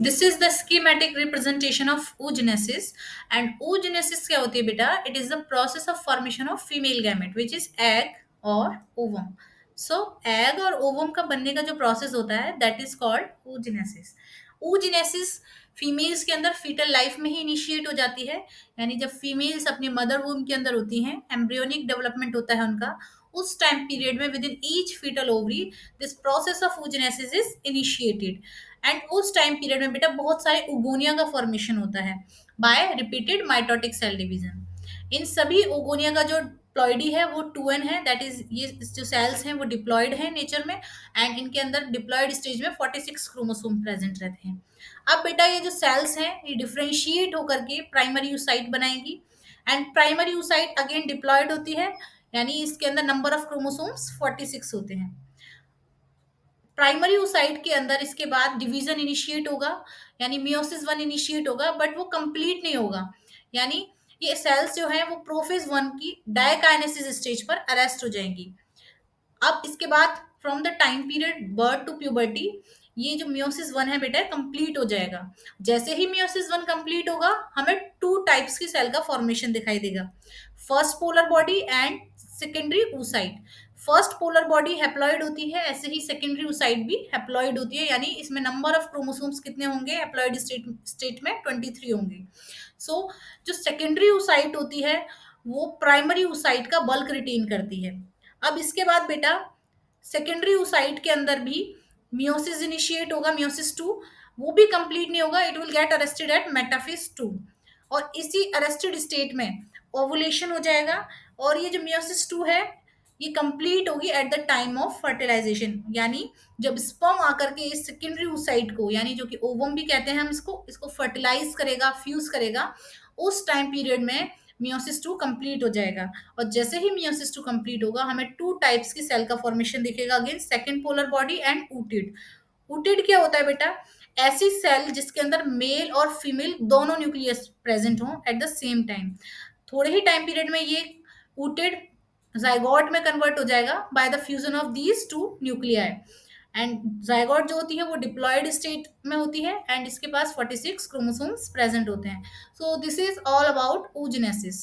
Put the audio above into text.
This is the schematic representation of oogenesis. And oogenesis क्या होती है बेटा? It is the process of formation of female gamete which is egg और ovum. सो egg और ovum का बनने का जो प्रोसेस होता है that is called oogenesis. oogenesis females के अंदर फीटल लाइफ में ही इनिशिएट हो जाती है. यानी जब फीमेल्स अपने मदर वूम के अंदर होती हैं, एम्ब्रियोनिक डेवलपमेंट होता है उनका, उस टाइम पीरियड में within each fetal ovary this process of oogenesis is initiated. And उस टाइम पीरियड में बेटा बहुत सारे उगोनिया का फॉर्मेशन होता है by repeated mitotic cell division. इन सभी उगोनिया का जो प्लॉइडी है वो 2n है. दैट इज ये जो सेल्स हैं वो डिप्लॉयड है नेचर में. एंड इनके अंदर डिप्लॉयड स्टेज में 46 क्रोमोसोम प्रेजेंट रहते हैं. अब बेटा ये जो सेल्स हैं ये डिफ्रेंशिएट होकर के प्राइमरी यूसाइट बनाएंगी. And primary oocyte again diploid होती है. यानी इसके अंदर नंबर ऑफ क्रोमोसोम्स 46 होते हैं. प्राइमरी oocyte के अंदर इसके बाद डिवीजन इनिशिएट होगा. यानी मियोसिस वन इनिशिएट होगा बट वो कंप्लीट नहीं होगा. यानी ये सेल्स जो है वो प्रोफेज वन की डायकाइनेसिस स्टेज पर अरेस्ट हो जाएंगी. अब इसके बाद from the time period birth to puberty ये जो मियोसिस वन है बेटा कंप्लीट हो जाएगा. जैसे ही मियोसिस वन कंप्लीट होगा हमें टू टाइप्स की सेल का फॉर्मेशन दिखाई देगा. First polar body and secondary oocyte. First polar body haploid होती है, ऐसे ही सेकेंडरी oocyte भी हैप्लॉइड होती है. यानी इसमें नंबर ऑफ क्रोमोसोम्स कितने होंगे हैप्लॉइड स्टेट में 23 होंगे. सो जो सेकेंडरी oocyte होती है वो प्राइमरी oocyte का बल्क रिटेन करती है. अब इसके बाद बेटा सेकेंडरी oocyte के अंदर भी मियोसिस इनिशिएट होगा, मियोसिस टू. वो भी कंप्लीट नहीं होगा, it will get arrested at metaphase two. और इसी अरेस्टेड स्टेट में ओवुलेशन हो जाएगा. और ये जो मियोसिस टू है ये कंप्लीट होगी at the time of fertilization. यानी जब स्पर्म आकर के इस सेकेंडरी oocyte को, यानी जो कि ओवम भी कहते हैं हम इसको फर्टिलाइज करेगा, फ्यूज करेगा, उस टाइम पीरियड में मियोसिस टू कंप्लीट हो जाएगा. और जैसे ही मियोसिस टू कंप्लीट होगा हमें टू टाइप्स की सेल का फॉर्मेशन दिखेगा. Again second polar body and ootid. Ootid क्या होता है बेटा? ऐसी सेल जिसके अंदर मेल और फीमेल दोनों न्यूक्लियस प्रेजेंट हों एट द सेम टाइम. थोड़े ही टाइम पीरियड में ये ऊटिड जाइगोट में कन्वर्ट हो जाएगा by the fusion of these two nuclei. And zygote जो होती है वो डिप्लॉयड स्टेट में होती है एंड इसके पास 46 क्रोमोसोम्स प्रेजेंट होते हैं. So this is all about oogenesis.